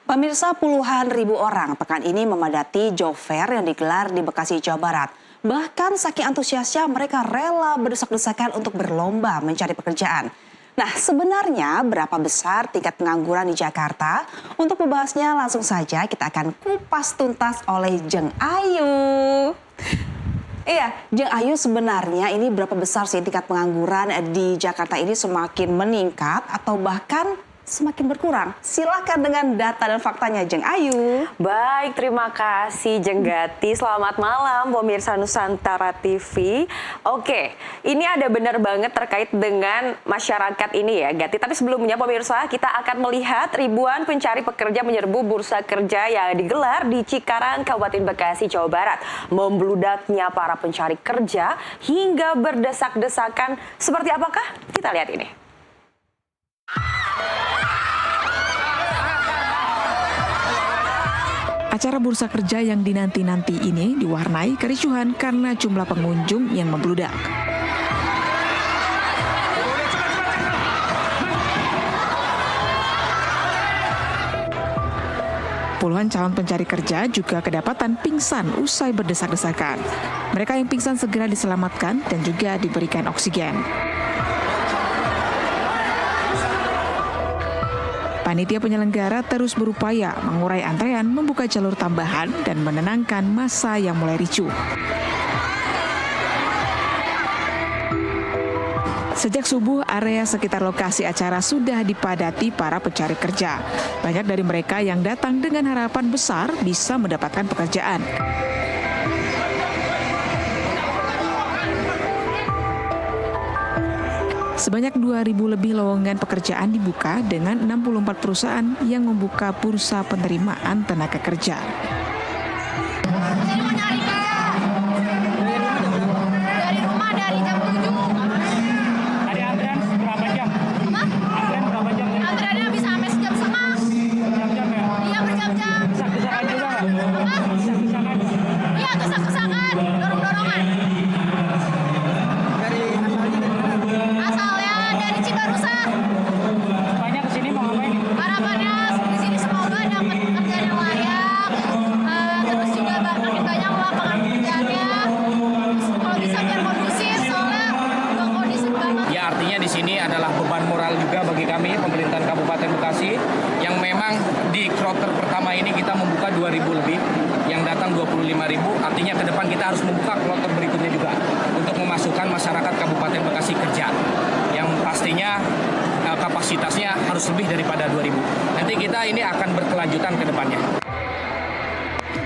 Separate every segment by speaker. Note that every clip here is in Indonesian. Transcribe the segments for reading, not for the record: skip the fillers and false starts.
Speaker 1: Pemirsa, puluhan ribu orang pekan ini memadati job fair yang digelar di Bekasi, Jawa Barat. Bahkan saking antusiasnya mereka rela berdesak-desakan untuk berlomba mencari pekerjaan. Nah, sebenarnya berapa besar tingkat pengangguran di Jakarta? Untuk membahasnya langsung saja kita akan kupas tuntas oleh Jeng Ayu. Iya, Jeng Ayu, sebenarnya ini berapa besar sih tingkat pengangguran di Jakarta ini, semakin meningkat atau bahkan semakin berkurang? Silakan dengan data dan faktanya, Jeng Ayu.
Speaker 2: Baik, terima kasih Jeng Gati. Selamat malam pemirsa Nusantara TV. Oke, ini ada benar banget terkait dengan masyarakat ini ya Gati. Tapi sebelumnya pemirsa, kita akan melihat ribuan pencari pekerja menyerbu bursa kerja yang digelar di Cikarang, Kabupaten Bekasi, Jawa Barat. Membludaknya para pencari kerja hingga berdesak-desakan. Seperti apakah? Kita lihat ini.
Speaker 3: Acara bursa kerja yang dinanti-nanti ini diwarnai kericuhan karena jumlah pengunjung yang membludak. Puluhan calon pencari kerja juga kedapatan pingsan usai berdesak-desakan. Mereka yang pingsan segera diselamatkan dan juga diberikan oksigen. Panitia penyelenggara terus berupaya mengurai antrean, membuka jalur tambahan, dan menenangkan massa yang mulai ricuh. Sejak subuh, area sekitar lokasi acara sudah dipadati para pencari kerja. Banyak dari mereka yang datang dengan harapan besar bisa mendapatkan pekerjaan. Sebanyak 2.000 lebih lowongan pekerjaan dibuka dengan 64 perusahaan yang membuka bursa penerimaan tenaga kerja.
Speaker 4: Dari rumah dari jam 7.
Speaker 5: Ada antrean berapa jam?
Speaker 4: Apa?
Speaker 5: Antrean berapa jam?
Speaker 4: Antreannya bisa sampai sejam setengah.
Speaker 5: Berjam-jam ya?
Speaker 4: Iya, berjam-jam.
Speaker 5: Desak-desakan juga nggak?
Speaker 4: Apa?
Speaker 5: Desak-desakan.
Speaker 4: Iya, desak-desakan, dorong-dorongan. Asalnya dari Cibarusa.
Speaker 5: Banyak kesini mau ngapain nih?
Speaker 4: Harapannya di sini semoga dapat pekerjaan yang layak. Terus juga makin banyak lapangan pekerjaannya. Terus kalau bisa biar kondusif, soalnya nggak kondusif banget.
Speaker 6: Ya, artinya di sini adalah beban moral juga bagi kami pemerintahan Kabupaten Bekasi yang memang di kloter pertama ini kita membuka 2.000 lebih, yang datang 25.000. Artinya ke depan kita harus membuka kloter berikutnya juga untuk memasukkan masyarakat Kabupaten Bekasi kerja yang pastinya kapasitasnya harus lebih daripada 2.000. Nanti kita ini akan berkelanjutan ke depannya.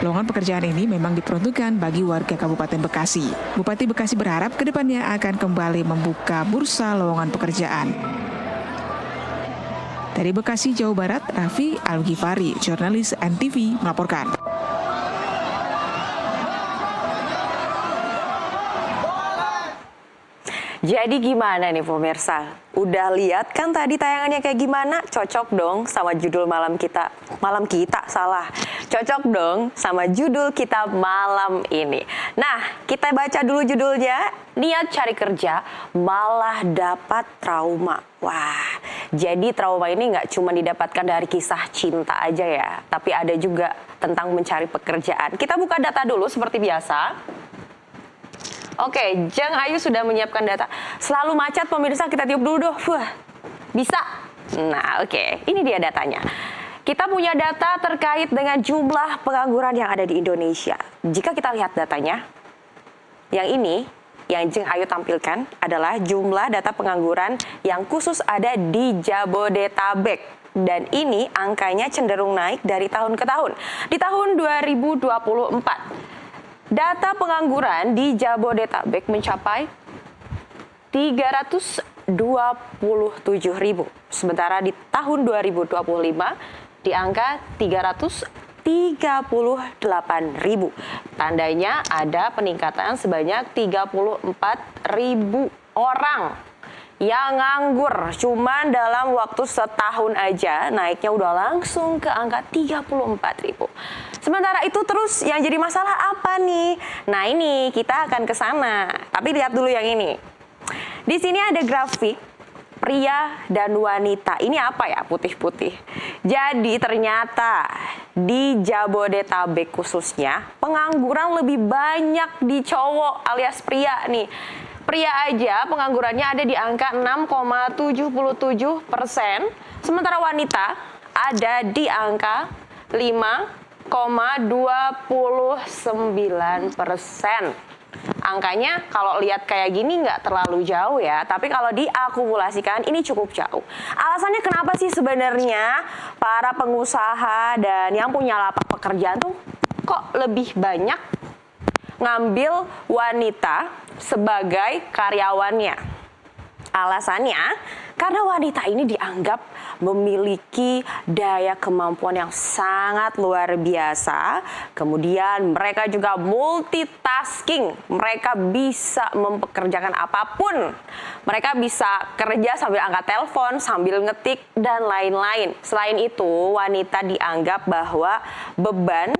Speaker 3: Lowongan pekerjaan ini memang diperuntukkan bagi warga Kabupaten Bekasi. Bupati Bekasi berharap kedepannya akan kembali membuka bursa lowongan pekerjaan. Dari Bekasi, Jawa Barat, Raffi Al-Ghifari, jurnalis NTV melaporkan.
Speaker 2: Jadi gimana nih pemirsa? Udah lihat kan tadi tayangannya kayak gimana? Cocok dong sama judul Cocok dong sama judul kita malam ini. Nah, kita baca dulu judulnya. Niat cari kerja malah dapat trauma. Wah, jadi trauma ini nggak cuma didapatkan dari kisah cinta aja ya, tapi ada juga tentang mencari pekerjaan. Kita buka data dulu seperti biasa. Oke, Jeng Ayu sudah menyiapkan data. Selalu macet pemirsa, kita tiup dulu doh. Wah, bisa. Nah, oke, ini dia datanya. Kita punya data terkait dengan jumlah pengangguran yang ada di Indonesia. Jika kita lihat datanya, yang ini, yang Jeng Ayu tampilkan adalah jumlah data pengangguran yang khusus ada di Jabodetabek. Dan ini angkanya cenderung naik dari tahun ke tahun. Di tahun 2024, data pengangguran di Jabodetabek mencapai 327.000. Sementara di tahun 2025 di angka 338.000. Tandanya ada peningkatan sebanyak 34.000 orang yang nganggur. Cuman dalam waktu setahun aja naiknya udah langsung ke angka 34.000. Sementara itu terus yang jadi masalah apa nih? Nah, ini kita akan ke sana. Tapi lihat dulu yang ini. Di sini ada grafik pria dan wanita. Ini apa ya putih-putih? Jadi ternyata di Jabodetabek khususnya pengangguran lebih banyak di cowok alias pria nih. Pria aja penganggurannya ada di angka 6,77%, sementara wanita ada di angka 5,29%. Angkanya kalau lihat kayak gini nggak terlalu jauh ya, tapi kalau diakumulasikan ini cukup jauh. Alasannya kenapa sih sebenarnya para pengusaha dan yang punya lapak pekerjaan tuh kok lebih banyak ngambil wanita sebagai karyawannya? Alasannya karena wanita ini dianggap memiliki daya kemampuan yang sangat luar biasa. Kemudian mereka juga multitasking. Mereka bisa mempekerjakan apapun. Mereka bisa kerja sambil angkat telepon, sambil ngetik, dan lain-lain. Selain itu, wanita dianggap bahwa beban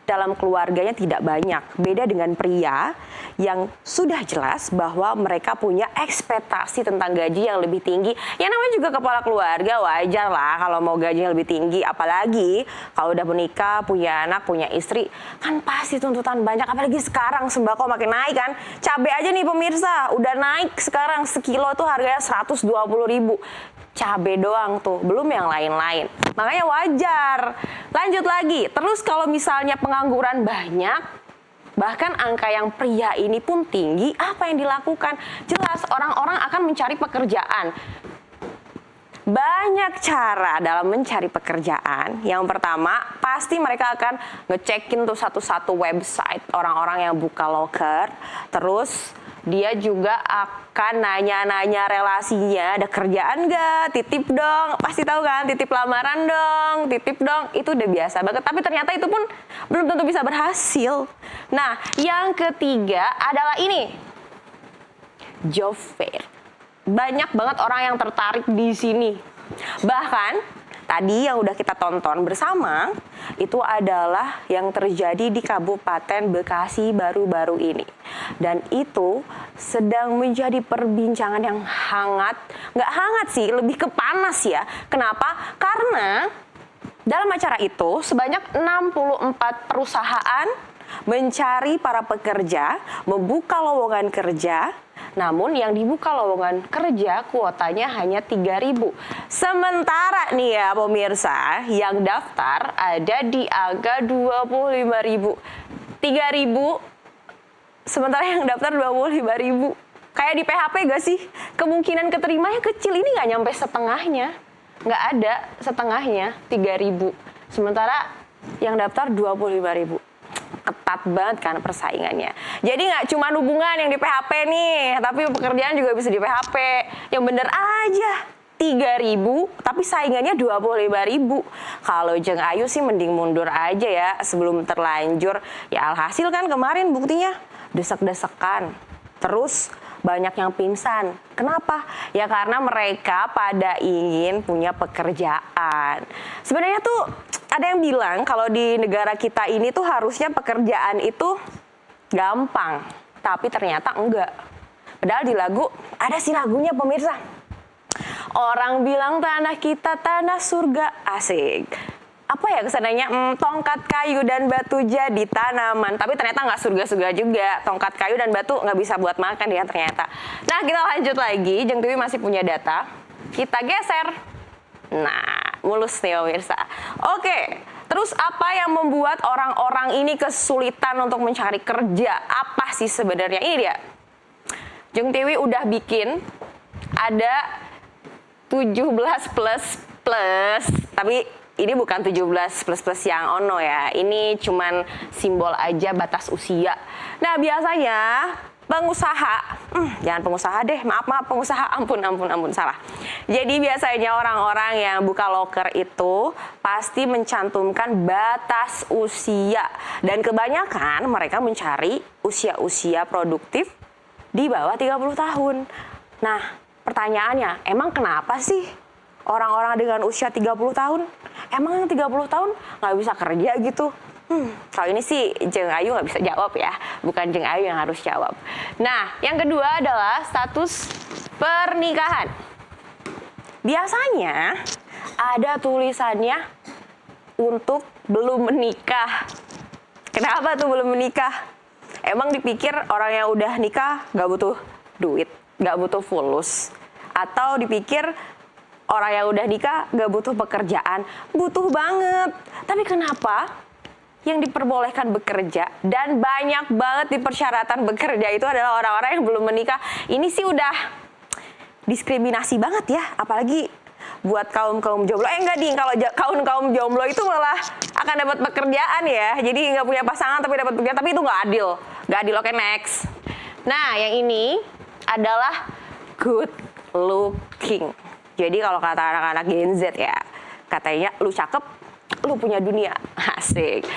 Speaker 2: dalam keluarganya tidak banyak. Beda dengan pria yang sudah jelas bahwa mereka punya ekspektasi tentang gaji yang lebih tinggi. Yang namanya juga kepala keluarga, wajar lah kalau mau gajinya lebih tinggi. Apalagi kalau udah menikah, punya anak, punya istri, kan pasti tuntutan banyak. Apalagi sekarang sembako makin naik kan. Cabai aja nih pemirsa, udah naik sekarang sekilo tuh harganya 120.000. Cabai doang tuh, belum yang lain-lain. Makanya wajar. Lanjut lagi, terus kalau misalnya pengangguran banyak, bahkan angka yang pria ini pun tinggi, apa yang dilakukan? Jelas orang-orang akan mencari pekerjaan. Banyak cara dalam mencari pekerjaan. Yang pertama, pasti mereka akan ngecekin tuh satu-satu website orang-orang yang buka loker. Terus dia juga akan nanya-nanya relasinya, ada kerjaan nggak? Titip dong, pasti tahu kan? Titip lamaran dong, titip dong. Itu udah biasa banget. Tapi ternyata itu pun belum tentu bisa berhasil. Nah, yang ketiga adalah ini, job fair. Banyak banget orang yang tertarik di sini. Bahkan tadi yang udah kita tonton bersama itu adalah yang terjadi di Kabupaten Bekasi baru-baru ini. Dan itu sedang menjadi perbincangan yang hangat. Nggak hangat sih, lebih ke panas ya. Kenapa? Karena dalam acara itu sebanyak 64 perusahaan mencari para pekerja, membuka lowongan kerja. Namun yang dibuka lowongan kerja kuotanya hanya 3.000. Sementara nih ya pemirsa, yang daftar ada di angka 25.000. 3.000, sementara yang daftar 25.000. Kayak di PHP gak sih? Kemungkinan keterimanya kecil, ini nggak nyampe setengahnya. Nggak ada setengahnya, 3.000. Sementara yang daftar 25.000. Ketat banget kan persaingannya. Jadi nggak cuma hubungan yang di PHP nih, tapi pekerjaan juga bisa di PHP. Yang bener aja 3.000, tapi saingannya 25.000. Kalau Jeng Ayu sih mending mundur aja ya sebelum terlanjur. Ya alhasil kan kemarin buktinya desek-desekan. Terus banyak yang pingsan. Kenapa? Ya karena mereka pada ingin punya pekerjaan. Sebenarnya tuh ada yang bilang kalau di negara kita ini tuh harusnya pekerjaan itu gampang. Tapi ternyata enggak. Padahal di lagu, ada sih lagunya pemirsa. Orang bilang tanah kita tanah surga, asik. Apa ya kesananya? Tongkat kayu dan batu jadi tanaman. Tapi ternyata nggak surga-surga juga. Tongkat kayu dan batu nggak bisa buat makan ya ternyata. Nah kita lanjut lagi. Jeng Tiwi masih punya data. Kita geser. Nah mulus nih pemirsa. Oke. Terus apa yang membuat orang-orang ini kesulitan untuk mencari kerja? Apa sih sebenarnya? Ini dia. Jeng Tiwi udah bikin ada 17 plus. Tapi ini bukan 17 plus yang ono ya. Ini cuman simbol aja batas usia. Nah biasanya pengusaha, jangan pengusaha deh, maaf pengusaha, ampun salah. Jadi biasanya orang-orang yang buka loker itu pasti mencantumkan batas usia. Dan kebanyakan mereka mencari usia-usia produktif di bawah 30 tahun. Nah pertanyaannya, emang kenapa sih orang-orang dengan usia 30 tahun, emang yang 30 tahun nggak bisa kerja gitu? Kalau ini sih Jeng Ayu nggak bisa jawab ya, bukan Jeng Ayu yang harus jawab. Nah, yang kedua adalah status pernikahan. Biasanya ada tulisannya untuk belum menikah. Kenapa tuh belum menikah? Emang dipikir orang yang udah nikah gak butuh duit, gak butuh fulus? Atau dipikir orang yang udah nikah gak butuh pekerjaan? Butuh banget. Tapi kenapa yang diperbolehkan bekerja dan banyak banget di persyaratan bekerja itu adalah orang-orang yang belum menikah? Ini sih udah diskriminasi banget ya, apalagi buat kaum jomblo. Enggak ding, kalau kaum jomblo itu malah akan dapat pekerjaan ya. Jadi nggak punya pasangan tapi dapat pekerjaan, tapi itu nggak adil. Nggak adil. Oke, next. Nah, yang ini adalah good looking. Jadi kalau kata anak-anak Gen Z ya, katanya lu cakep, lu punya dunia. Asik.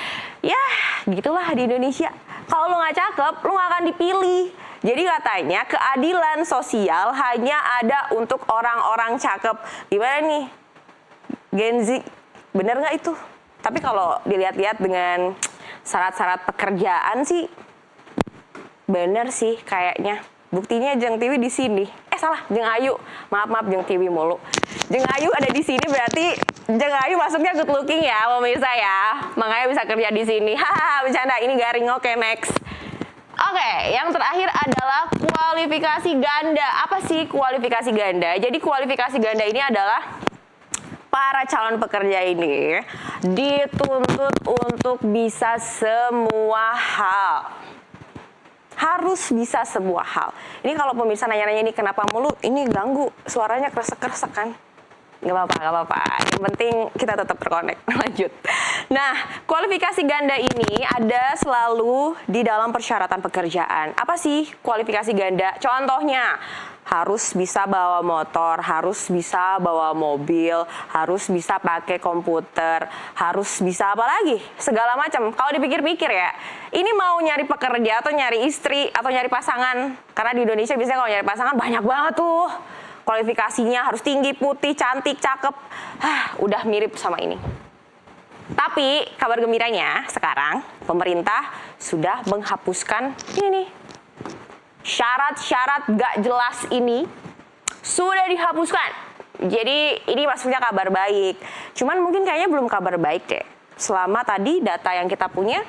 Speaker 2: Ya, gitulah di Indonesia. Kalau lu nggak cakep, lu nggak akan dipilih. Jadi katanya keadilan sosial hanya ada untuk orang-orang cakep. Gimana nih, Gen Z? Bener nggak itu? Tapi kalau dilihat-lihat dengan syarat-syarat pekerjaan sih, bener sih kayaknya. Buktinya Jeng Tiwi di sini. Salah, Jeng Ayu. Maaf Jeng Tiwi mulu. Jeng Ayu ada di sini berarti Jeng Ayu masuknya good looking ya, pemirsa ya. Makanya bisa kerja di sini. Haha, bercanda. Ini garing. Oke, next. Oke, yang terakhir adalah kualifikasi ganda. Apa sih kualifikasi ganda? Jadi kualifikasi ganda ini adalah para calon pekerja ini dituntut untuk bisa semua hal. Harus bisa semua hal. Ini kalau pemirsa nanya-nanya ini kenapa mulu, ini ganggu, suaranya kresek-kresek kan? Gak apa-apa. Yang penting kita tetap terkonek. Lanjut. Nah, kualifikasi ganda ini ada selalu di dalam persyaratan pekerjaan. Apa sih kualifikasi ganda? Contohnya, harus bisa bawa motor, harus bisa bawa mobil, harus bisa pakai komputer, harus bisa apa lagi? Segala macam. Kalau dipikir-pikir ya, ini mau nyari pekerja atau nyari istri atau nyari pasangan. Karena di Indonesia biasanya kalau nyari pasangan banyak banget tuh. Kualifikasinya harus tinggi, putih, cantik, cakep. Udah mirip sama ini. Tapi kabar gembiranya sekarang pemerintah sudah menghapuskan ini nih. Syarat-syarat gak jelas ini sudah dihapuskan. Jadi ini maksudnya kabar baik. Cuman mungkin kayaknya belum kabar baik deh. Selama tadi data yang kita punya,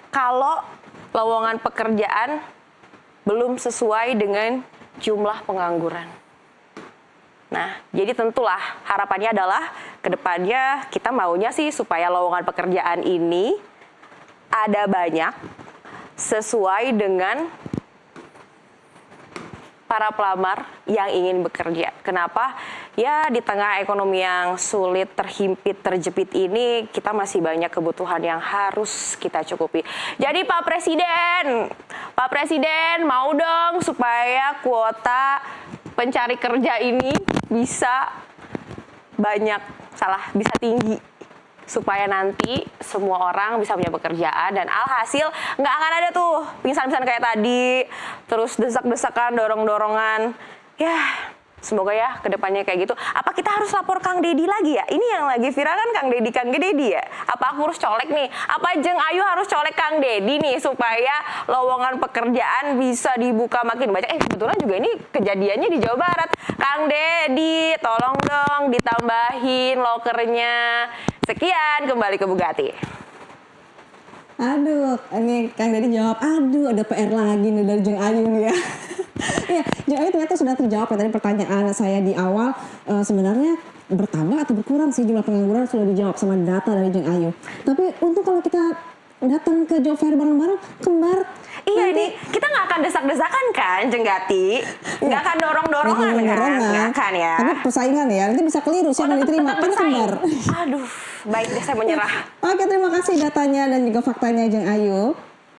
Speaker 2: kalau lowongan pekerjaan belum sesuai dengan jumlah pengangguran. Nah, jadi tentulah harapannya adalah kedepannya kita maunya sih supaya lowongan pekerjaan ini ada banyak sesuai dengan para pelamar yang ingin bekerja. Kenapa? Ya di tengah ekonomi yang sulit, terhimpit, terjepit ini kita masih banyak kebutuhan yang harus kita cukupi. Jadi Pak Presiden mau dong supaya kuota pencari kerja ini bisa bisa tinggi. Supaya nanti semua orang bisa punya pekerjaan dan alhasil nggak akan ada tuh pingsan-pingsan kayak tadi, terus desak-desakan, dorong-dorongan. Ya, semoga ya kedepannya kayak gitu. Apa kita harus lapor Kang Deddy lagi ya? Ini yang lagi viral kan Kang Deddy ya? Apa aku harus colek nih? Apa Jeng Ayu harus colek Kang Deddy nih supaya lowongan pekerjaan bisa dibuka makin banyak? Kebetulan juga ini kejadiannya di Jawa Barat. Kang Deddy, tolong dong ditambahin lokernya. Sekian, kembali ke Bugatti.
Speaker 7: Aduh, ini Kang Deddy jawab, aduh ada PR lagi nih dari Jeng Ayu nih ya. Iya, Jeng Ayu ternyata sudah terjawab ya tadi pertanyaan saya di awal. Sebenarnya bertambah atau berkurang sih jumlah pengangguran sudah dijawab sama data dari Jeng Ayu. Tapi untuk kalau kita datang ke job fair bareng-bareng, kembar.
Speaker 2: Iya nih, kita nggak akan desak-desakan kan, Jenggati? Nggak akan dorong-dorongan kan? Nggak akan ya.
Speaker 7: Tapi persaingan ya, nanti bisa keliru siapa yang diterima. Kan kembar.
Speaker 2: Aduh, baik deh saya menyerah.
Speaker 7: Oke, terima kasih datanya dan juga faktanya Jeng Ayu.